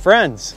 friends,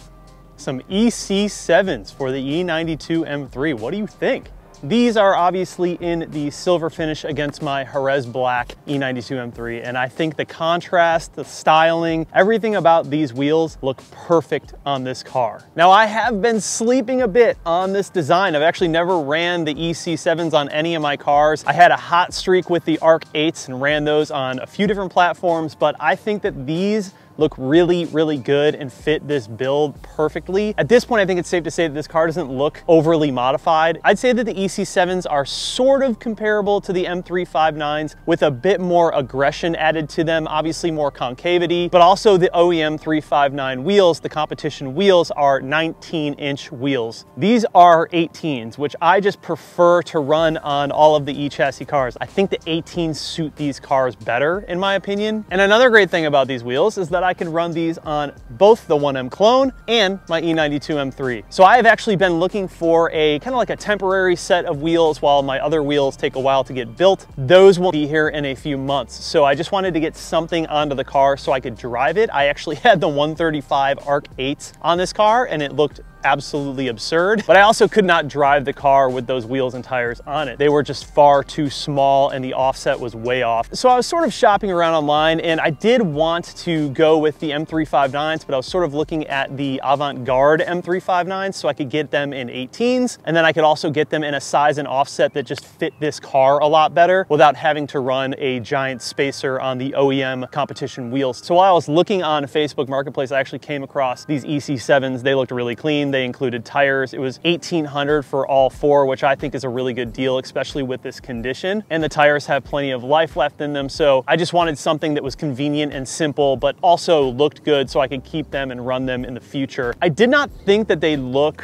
some EC7s for the E92 M3. What do you think? These are obviously in the silver finish against my Jerez black E92 M3, and I think the contrast, the styling, everything about these wheels look perfect on this car. Now, I have been sleeping a bit on this design. I've actually never ran the EC7s on any of my cars. I had a hot streak with the ARC 8s and ran those on a few different platforms, but I think that these look really, really good and fit this build perfectly. At this point, I think it's safe to say that this car doesn't look overly modified. I'd say that the EC7s are sort of comparable to the M359s with a bit more aggression added to them, obviously more concavity, but also the OEM 359 wheels, the competition wheels, are 19-inch wheels. These are 18s, which I just prefer to run on all of the E-chassis cars. I think the 18s suit these cars better, in my opinion. And another great thing about these wheels is that I can run these on both the 1M clone and my E92 M3. So I have actually been looking for a kind of like a temporary set of wheels while my other wheels take a while to get built. Those will be here in a few months. So I just wanted to get something onto the car so I could drive it. I actually had the 135 ARC 8s on this car and it looked absolutely absurd, but I also could not drive the car with those wheels and tires on it. They were just far too small and the offset was way off. So I was sort of shopping around online and I did want to go with the M359s, but I was sort of looking at the Avant-Garde M359s so I could get them in 18s, and then I could also get them in a size and offset that just fit this car a lot better without having to run a giant spacer on the OEM competition wheels. So while I was looking on Facebook Marketplace, I actually came across these EC7s. They looked really clean. They included tires. It was $1,800 for all four, which I think is a really good deal, especially with this condition. And the tires have plenty of life left in them. So I just wanted something that was convenient and simple, but also looked good so I could keep them and run them in the future. I did not think that they look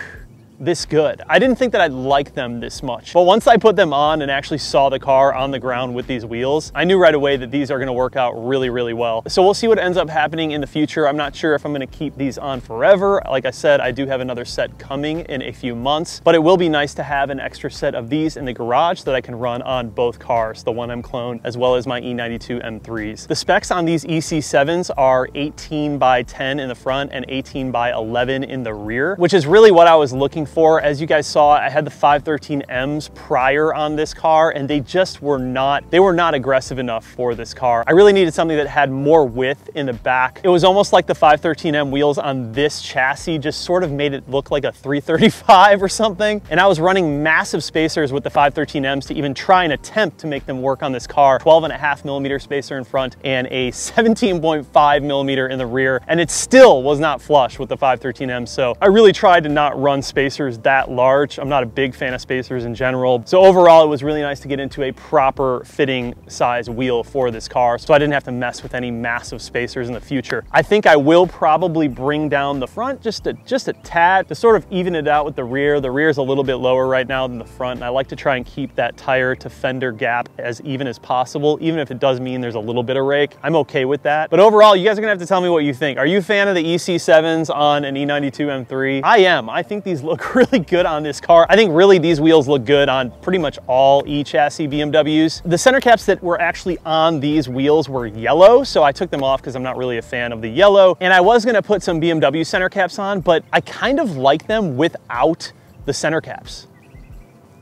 this good. I didn't think that I'd like them this much. But once I put them on and actually saw the car on the ground with these wheels, I knew right away that these are gonna work out really, really well. So we'll see what ends up happening in the future. I'm not sure if I'm gonna keep these on forever. Like I said, I do have another set coming in a few months, but it will be nice to have an extra set of these in the garage that I can run on both cars, the 1M clone, as well as my E92 M3s. The specs on these EC7s are 18 by 10 in the front and 18 by 11 in the rear, which is really what I was looking for. As you guys saw, I had the 513Ms prior on this car and they just were not aggressive enough for this car. I really needed something that had more width in the back. It was almost like the 513M wheels on this chassis just sort of made it look like a 335 or something. And I was running massive spacers with the 513Ms to even try and attempt to make them work on this car. 12.5mm spacer in front and a 17.5mm in the rear. And it still was not flush with the 513M. So I really tried to not run spacers that large. I'm not a big fan of spacers in general. So overall, it was really nice to get into a proper fitting size wheel for this car, so I didn't have to mess with any massive spacers in the future. I think I will probably bring down the front just a tad to sort of even it out with the rear. The rear is a little bit lower right now than the front, and I like to try and keep that tire to fender gap as even as possible, even if it does mean there's a little bit of rake. I'm okay with that. But overall, you guys are gonna have to tell me what you think. Are you a fan of the EC7s on an E92 M3? I am. I think these look really good on this car. I think really these wheels look good on pretty much all E-chassis BMWs. The center caps that were actually on these wheels were yellow, so I took them off because I'm not really a fan of the yellow. And I was gonna put some BMW center caps on, but I kind of like them without the center caps.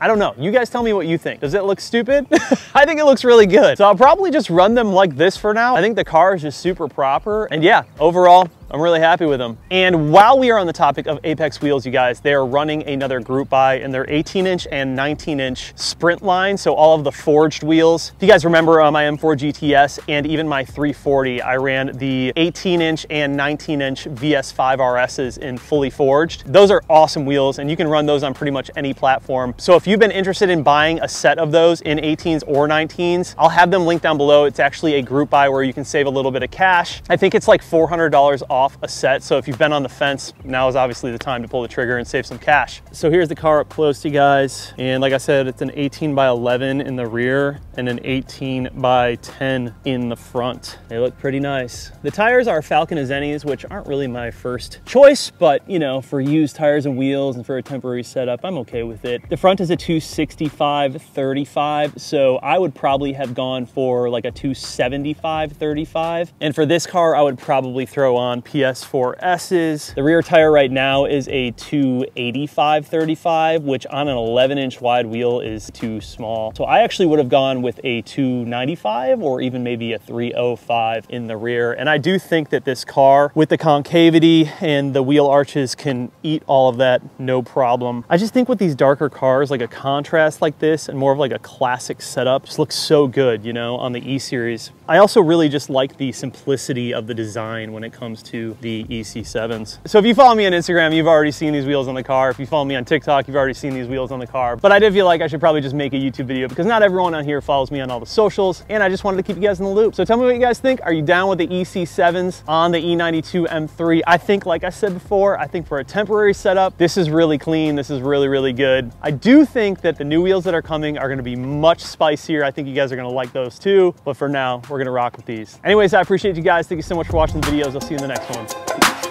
I don't know. You guys tell me what you think. Does it look stupid? I think it looks really good. So I'll probably just run them like this for now. I think the car is just super proper. And yeah, overall, I'm really happy with them. And while we are on the topic of Apex wheels, you guys, they are running another group buy in their 18-inch and 19-inch sprint line. So all of the forged wheels. If you guys remember my M4 GTS and even my 340, I ran the 18-inch and 19-inch VS5 RSs in fully forged. Those are awesome wheels and you can run those on pretty much any platform. So if you've been interested in buying a set of those in 18s or 19s, I'll have them linked down below. It's actually a group buy where you can save a little bit of cash. I think it's like $400 off a set. So if you've been on the fence, now is obviously the time to pull the trigger and save some cash. So here's the car up close to you guys. And like I said, it's an 18 by 11 in the rear and an 18 by 10 in the front. They look pretty nice. The tires are Falcon Azenis, which aren't really my first choice, but you know, for used tires and wheels and for a temporary setup, I'm okay with it. The front is a 265/35, so I would probably have gone for like a 275/35. And for this car, I would probably throw on PS4Ss. The rear tire right now is a 285/35, which on an 11-inch wide wheel is too small. So I actually would have gone with a 295 or even maybe a 305 in the rear. And I do think that this car with the concavity and the wheel arches can eat all of that no problem. I just think with these darker cars, like a contrast like this and more of like a classic setup just looks so good, you know, on the E-Series. I also really just like the simplicity of the design when it comes to the EC7s. So if you follow me on Instagram, you've already seen these wheels on the car. If you follow me on TikTok, you've already seen these wheels on the car. But I did feel like I should probably just make a YouTube video because not everyone on here follows me on all the socials, and I just wanted to keep you guys in the loop. So tell me what you guys think. Are you down with the EC7s on the E92 M3? I think, like I said before, I think for a temporary setup, this is really clean. This is really, really good. I do think that the new wheels that are coming are gonna be much spicier. I think you guys are gonna like those too. But for now, we're gonna rock with these. Anyways, I appreciate you guys. Thank you so much for watching the videos. I'll see you in the next one.